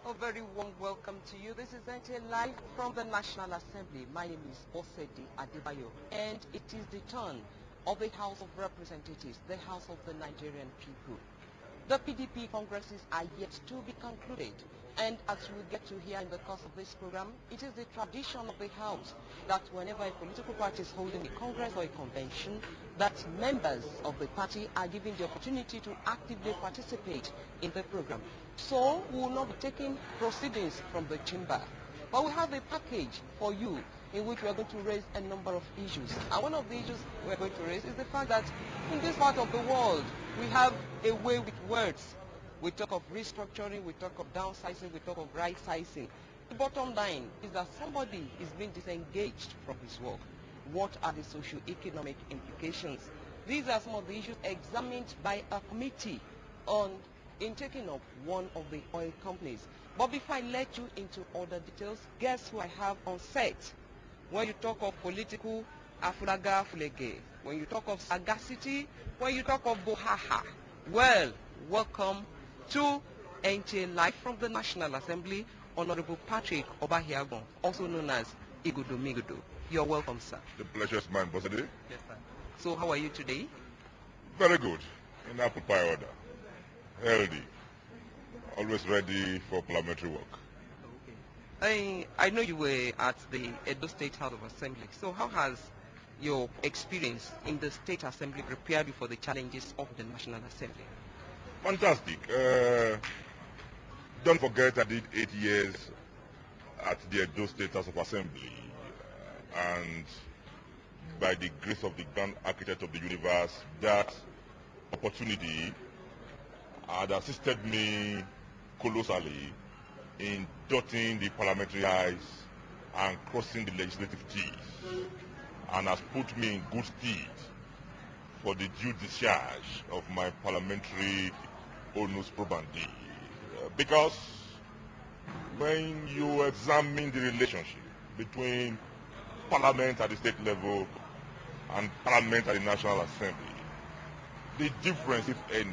A very warm welcome to you. This is NTA Live from the National Assembly. My name is Osedi Adebayo, and it is the turn of the House of Representatives, the House of the Nigerian people. The PDP congresses are yet to be concluded, and as you will get to hear in the course of this program, it is the tradition of the House that whenever a political party is holding a congress or a convention, that members of the party are given the opportunity to actively participate in the program. So we will not be taking proceedings from the chamber, but we have a package for you in which we are going to raise a number of issues. And one of the issues we are going to raise is the fact that in this part of the world, we have a way with words. We talk of restructuring, we talk of downsizing, we talk of right-sizing. The bottom line is that somebody is being disengaged from his work. What are the socio-economic implications? These are some of the issues examined by a committee in taking up one of the oil companies. But before I let you into other details, guess who I have on set? When you talk of political afulaga fulege, when you talk of sagacity, when you talk of bohaha, well, welcome to NTA Live from the National Assembly, Honorable Patrick Obahiagon, also known as Igudu Migudu. You're welcome, sir. The pleasure is mine, Boss. Yes, sir. So how are you today? Very good. In apple pie order. Healthy. Always ready for parliamentary work. Okay. I know you were at the Edo State House of Assembly. So how has your experience in the State Assembly prepared you for the challenges of the National Assembly? Fantastic. Don't forget I did 8 years at the Edo State House of Assembly. And by the grace of the grand architect of the universe, that opportunity had assisted me colossally in dotting the parliamentary I's and crossing the legislative T's, and has put me in good stead for the due discharge of my parliamentary onus probandi. Because when you examine the relationship between Parliament at the state level and Parliament at the National Assembly, the difference, if any,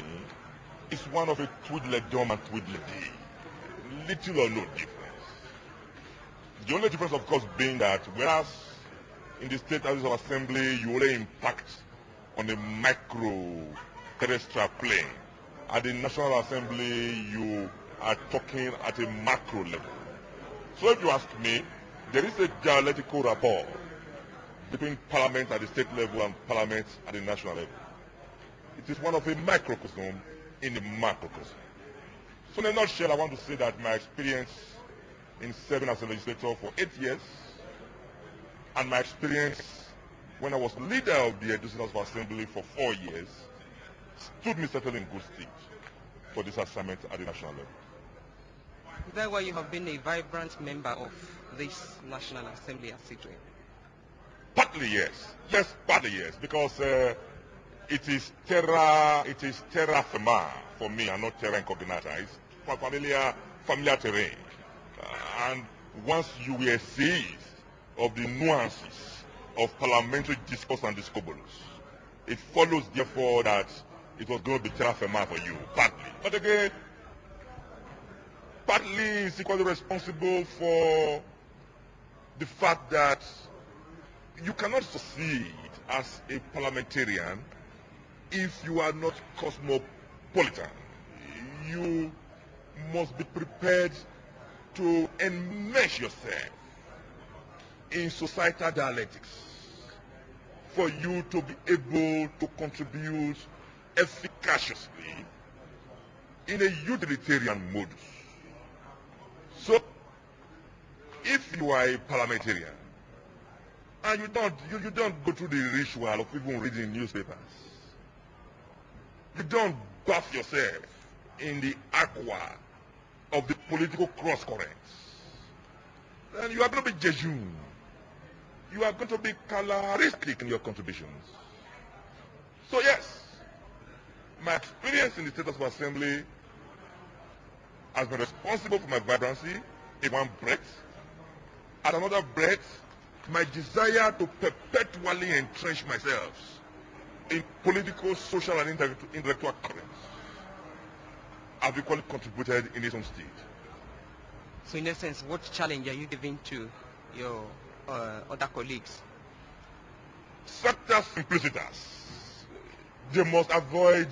is one of a twiddledum and twiddledee. Little or no difference. The only difference, of course, being that whereas in the state houses of assembly you only impact on a micro terrestrial plane, at the National Assembly you are talking at a macro level. So if you ask me, there is a dialectical rapport between Parliament at the state level and Parliament at the national level. It is one of a microcosm in a macrocosm. So in a nutshell, I want to say that my experience in serving as a legislator for 8 years and my experience when I was leader of the Edo State House of Assembly for 4 years stood me certainly in good stead for this assignment at the national level. Is that why you have been a vibrant member of this National Assembly as it were? Partly yes. Yes, partly yes. Because it is terra firma for me and not terra incognita. It's familiar terrain. And once you were seized of the nuances of parliamentary discourse and discobolus, it follows therefore that it was going to be terra firma for you, partly. But again, partly is equally responsible for the fact that you cannot succeed as a parliamentarian if you are not cosmopolitan. You must be prepared to enmesh yourself in societal dialectics for you to be able to contribute efficaciously in a utilitarian modus. So, if you are a parliamentarian and you don't go through the ritual of even reading newspapers, you don't bath yourself in the aqua of the political cross currents, then you are going to be jejune. You are going to be caloristic in your contributions. So yes, my experience in the State House of Assembly has been responsible for my vibrancy in one breath. At another breath, my desire to perpetually entrench myself in political, social, and intellectual currents have equally contributed in its own state. So in essence, what challenge are you giving to your other colleagues? Sector simplicitas. They must avoid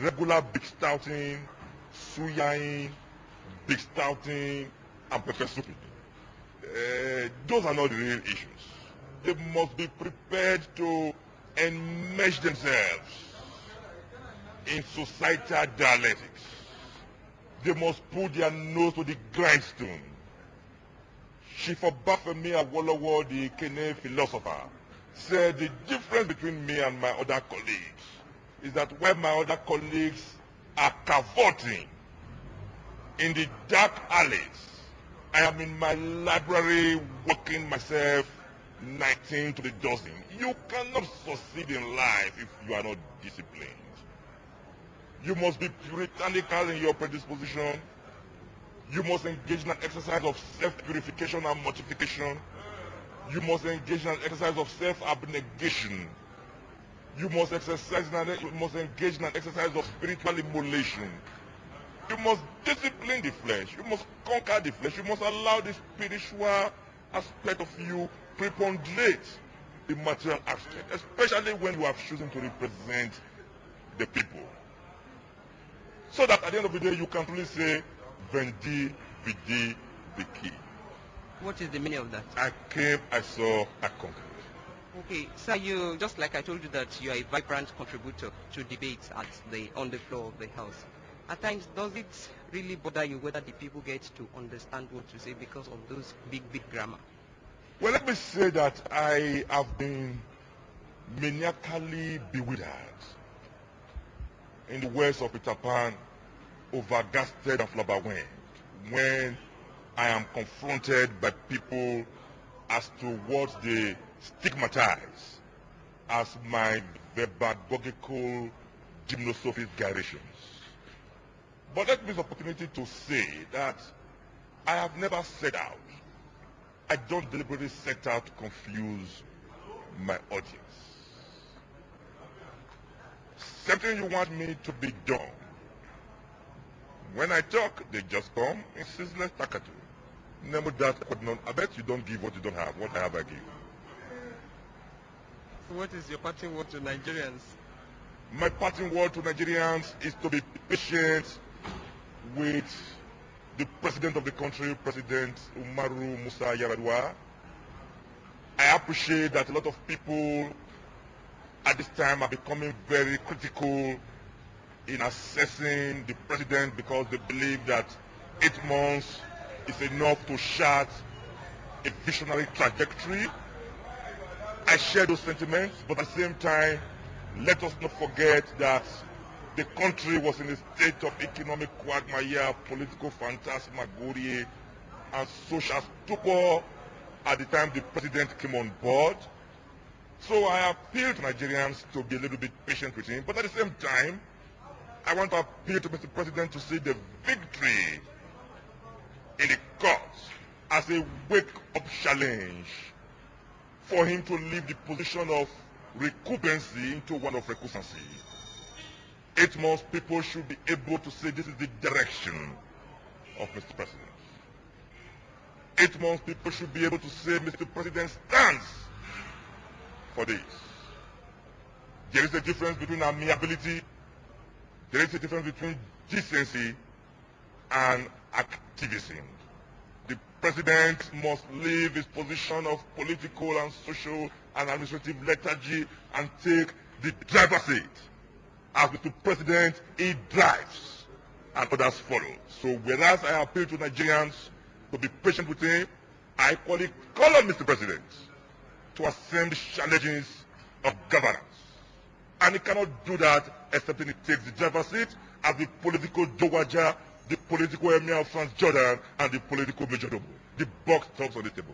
regular big stouting, suyaing, big stouting, and pepper souping. Those are not the real issues. They must be prepared to enmesh themselves in societal dialectics. They must put their nose to the grindstone. Chief Obafemi Awolowo, the Kene philosopher, said the difference between me and my other colleagues is that while my other colleagues are cavorting in the dark alleys, I am in my library working myself 19 to the dozen. You cannot succeed in life if you are not disciplined. You must be puritanical in your predisposition. You must engage in an exercise of self-purification and mortification. You must engage in an exercise of self-abnegation. You must engage in an exercise of spiritual immolation. You must discipline the flesh. You must conquer the flesh. You must allow the spiritual aspect of you preponderate the material aspect, especially when you are choosing to represent the people. So that at the end of the day, you can truly say, Vendi, Vidi, Viki. What is the meaning of that? I came, I saw, I conquered. Okay, so you, just like I told you that you are a vibrant contributor to debates on the floor of the House. At times, does it really bother you whether the people get to understand what you say because of those big grammar? Well, let me say that I have been maniacally bewildered, in the words of Peter Pan, overgasted and flabbergasted, when I am confronted by people as to what they stigmatize as my verbagogical gymnosophic gyrations. But let me use the opportunity to say that I have never set out, I don't deliberately set out to confuse my audience. Something you want me to be done. When I talk, they just come in ceaseless staccato. Never that, but none. I bet you don't give what you don't have. What I have, I give. So what is your parting word to Nigerians? My parting word to Nigerians is to be patient with the president of the country, President Umaru Musa Yar'Adua. I appreciate that a lot of people at this time are becoming very critical in assessing the president because they believe that 8 months is enough to chart a visionary trajectory. I share those sentiments, but at the same time, let us not forget that the country was in a state of economic quagmire, political phantasmagoria, and social stupor at the time the president came on board. So I appeal to Nigerians to be a little bit patient with him, but at the same time, I want to appeal to Mr. President to see the victory in the courts as a wake-up challenge for him to leave the position of recumbency into one of recusancy. 8 months, people should be able to say this is the direction of Mr. President. 8 months, people should be able to say Mr. President stands for this. There is a difference between amiability, there is a difference between decency and activism. The president must leave his position of political and social and administrative lethargy and take the driver's seat. As Mr. President, he drives and others follow. So whereas I appeal to Nigerians to be patient with him, I equally call on Mr. President to ascend the challenges of governance. And he cannot do that except when he takes the driver's seat as the political dowager, the political emir of Transjordan, and the political majordomo. The box stops on the table.